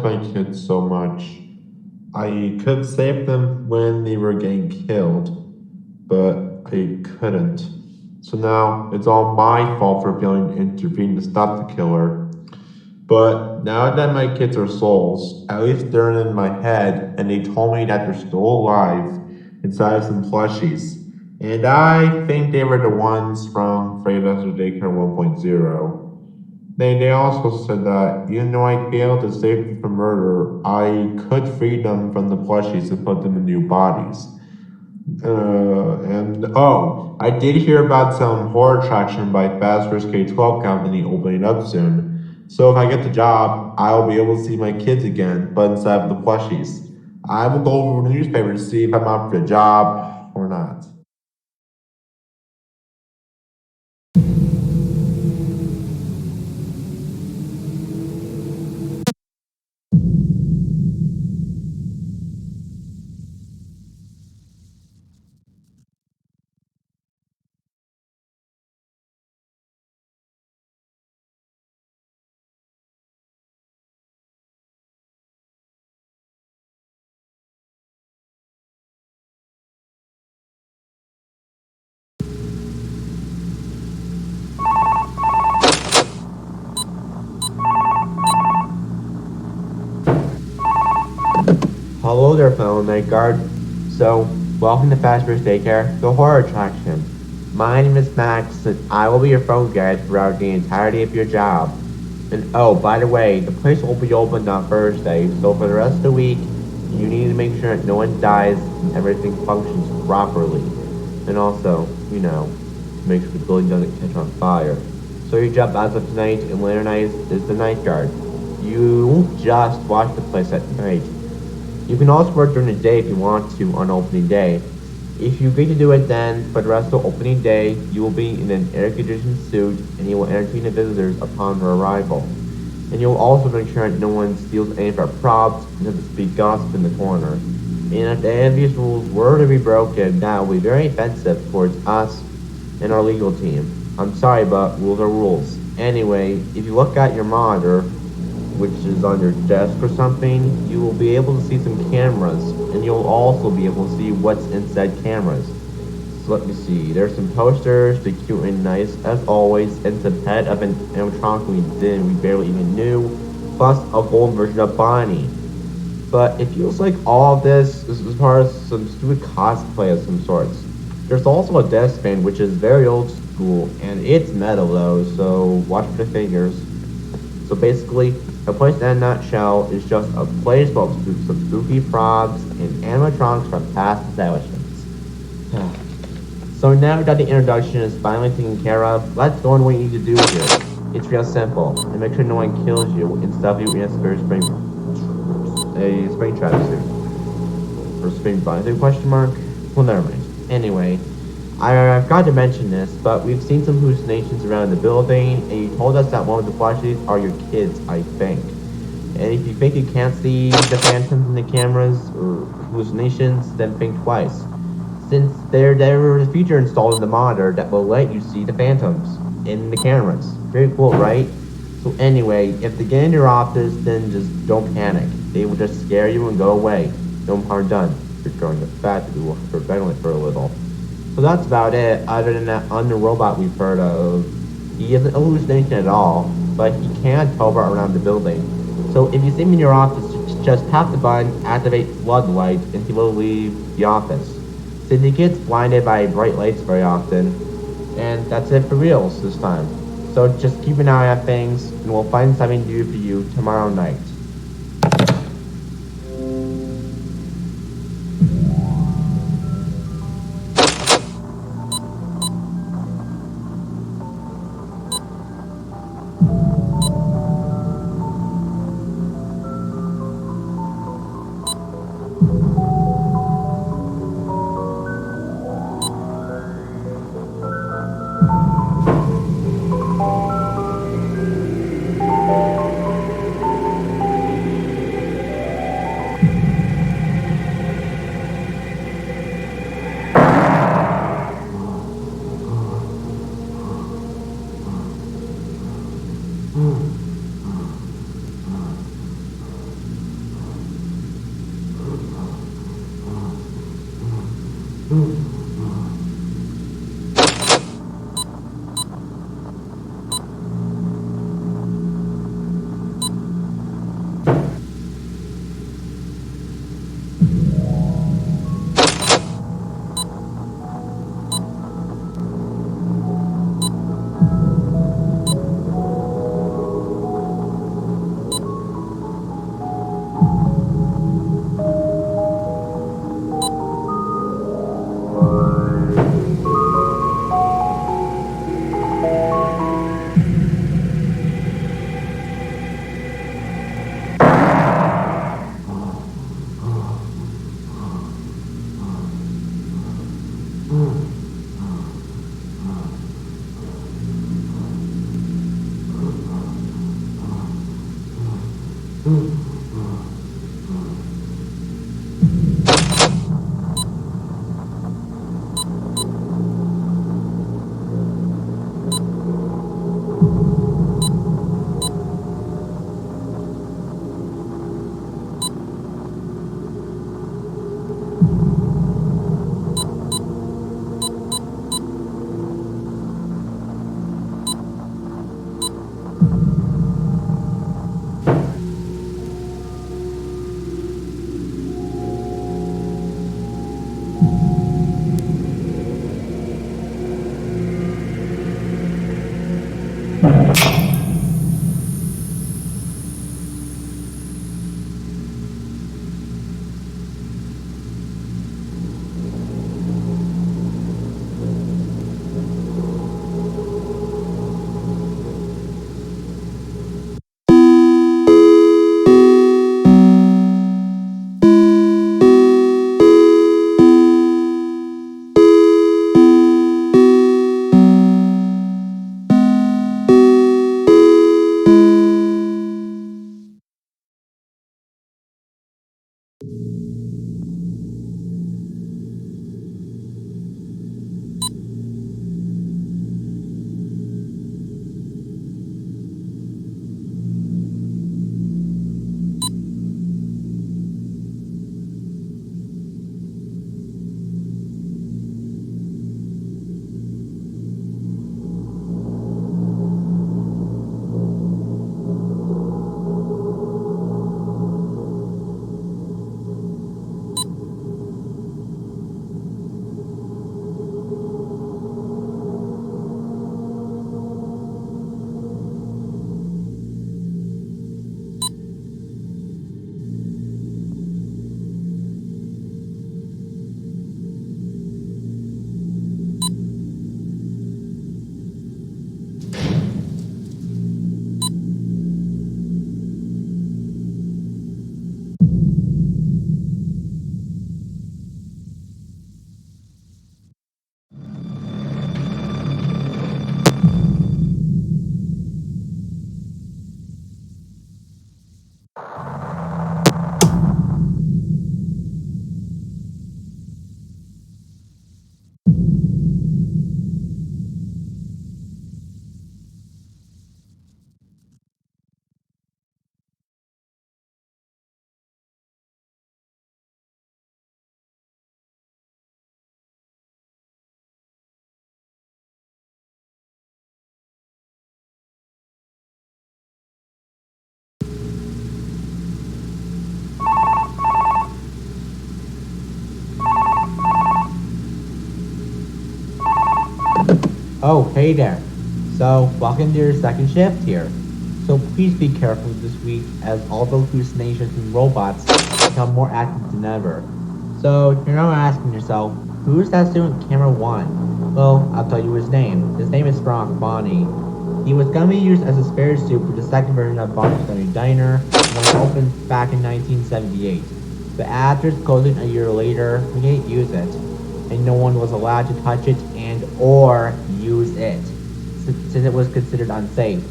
my kids so much. I could save them when they were getting killed, but I couldn't. So now it's all my fault for failing to intervene to stop the killer. But now that my kids are souls, at least they're in my head, and they told me that they're still alive inside of some plushies. And I think they were the ones from Freddy Daycare 1.0. They also said that even though I failed to save them from murder, I could free them from the plushies and put them in new bodies. And oh, I did hear about some horror attraction by Fast K-12 company opening up soon. So if I get the job, I will be able to see my kids again, but instead of the plushies. I will go over the newspaper to see if I'm up for the job or not. Hello there, fellow night guard. So, welcome to Fast Daycare, the horror attraction. My name is Max, and I will be your phone guide throughout the entirety of your job. And oh, by the way, the place will be open on Thursday, so for the rest of the week, you need to make sure that no one dies and everything functions properly. And also, to make sure the building doesn't catch on fire. So your job as of tonight and later nights is the night guard. You won't just watch the place at night. You can also work during the day if you want to on opening day. If you agree to do it, then for the rest of opening day, you will be in an air-conditioned suit and you will entertain the visitors upon their arrival. And you will also make sure that no one steals any of our props and doesn't speak gossip in the corner. And if any of these rules were to be broken, that will be very offensive towards us and our legal team. I'm sorry, but rules are rules. Anyway, if you look at your monitor, which is on your desk or something, you will be able to see some cameras, and you'll also be able to see what's inside cameras. So let me see, there's some posters, the cute and nice, as always, and some head of an animatronic we barely even knew, plus a gold version of Bonnie. But it feels like all of this is part of some stupid cosplay of some sorts. There's also a desk fan, which is very old school, and it's metal though, so watch for the fingers. So basically, a place in a nutshell is just a place full of some spooky props and animatronics from past establishments. So now that the introduction is finally taken care of, let's go on what you need to do here. It's real simple, and make sure no one kills you and stuff you in a spring tracksuit. Or spring body question mark? Well, never mind. Anyway, I forgot to mention this, but we've seen some hallucinations around the building, and you told us that one of the plushies are your kids, I think. And if you think you can't see the phantoms in the cameras or hallucinations, then think twice. Since there is a feature installed in the monitor that will let you see the phantoms in the cameras. Very cool, right? So anyway, if they get in your office, then just don't panic. They will just scare you and go away. No harm done. You're growing a fat, we will hyperventilate for a little. So that's about it, other than that under-robot we've heard of. He isn't a hallucination at all, but he can teleport around the building. So if you see him in your office, just tap the button, activate floodlight, and he will leave the office. Since he gets blinded by bright lights very often, and that's it for reals this time. So just keep an eye on things, and we'll find something to do for you tomorrow night. Oh, hey there. So, welcome to your second shift here. So please be careful this week as all the hallucinations and robots become more active than ever. So, you're now asking yourself, who's that student camera one? Well, I'll tell you his name. His name is Frank Bonnie. He was gonna be used as a spare suit for the second version of Bonnie's Family Diner when it opened back in 1978. But after its closing a year later, we didn't use it, and no one was allowed to touch it and or use it, since it was considered unsafe.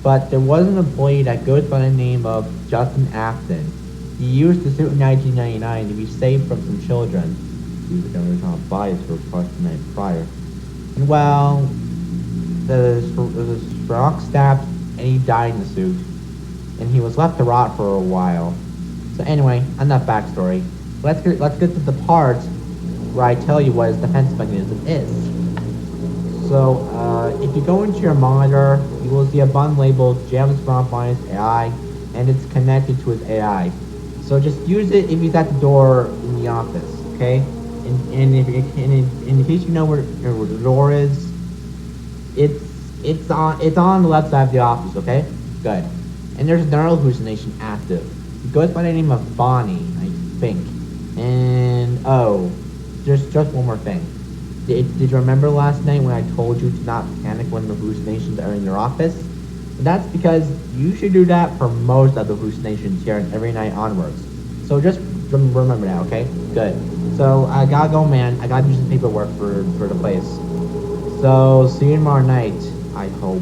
But there was an employee that goes by the name of Justin Afton. He used the suit in 1999 to be saved from some children. He was original bias for question night prior. And well, the rock stabbed and he died in the suit. And he was left to rot for a while. So anyway, enough backstory. Let's get to the part where I tell you what his defense mechanism is. So, if you go into your monitor, you will see a button labeled James Frontline's AI, and it's connected to his AI. So just use it if he's at the door in the office, okay? And in case you know where the door is, it's on the left side of the office, okay? Good. And there's another hallucination active. It goes by the name of Bonnie, I think. And oh, just one more thing. Did you remember last night when I told you to not panic when the hallucinations are in your office? That's because you should do that for most of the hallucinations here and every night onwards. So just remember that, okay? Good. So I gotta go, man. I gotta do some paperwork for the place. So see you tomorrow night, I hope.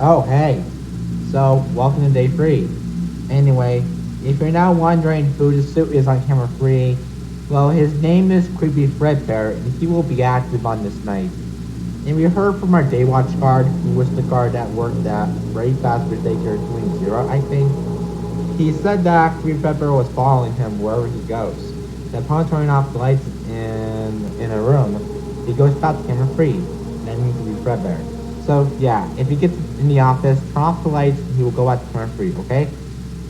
Oh, hey. So, welcome to day 3. Anyway, if you're now wondering who the suit is on camera 3, well, his name is Creepy Fredbear, and he will be active on this night. And we heard from our day watch guard, who was the guard that worked at Freddy Fazbear's Daycare doing 0, I think. He said that Creepy Fredbear was following him wherever he goes. That upon turning off the lights in a room, he goes back to camera 3. That means to be Fredbear. So yeah, if he gets in the office, turn off the lights, he will go back to camera 3, okay?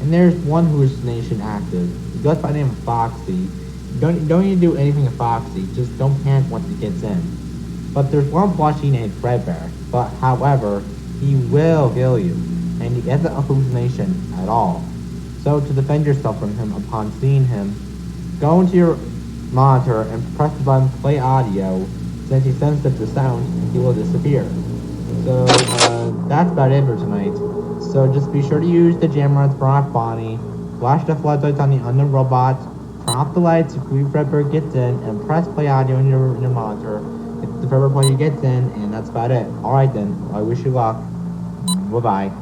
And there's one hallucination active. He goes by the name of Foxy. You don't need to do anything to Foxy, just don't panic once he gets in. But there's one plushie named Fredbear, but however, he will kill you, and he isn't a hallucination at all. So to defend yourself from him upon seeing him, go into your monitor and press the button play audio. Since he senses the sound, he will disappear. So that's about it for tonight. So just be sure to use the jammer for off Bonnie, flash the floodlights on the unknown robot, turn off the lights if Green Fredbear gets in, and press play audio in your monitor if the Fredbear player gets in, and that's about it. Alright then, I wish you luck. Bye bye.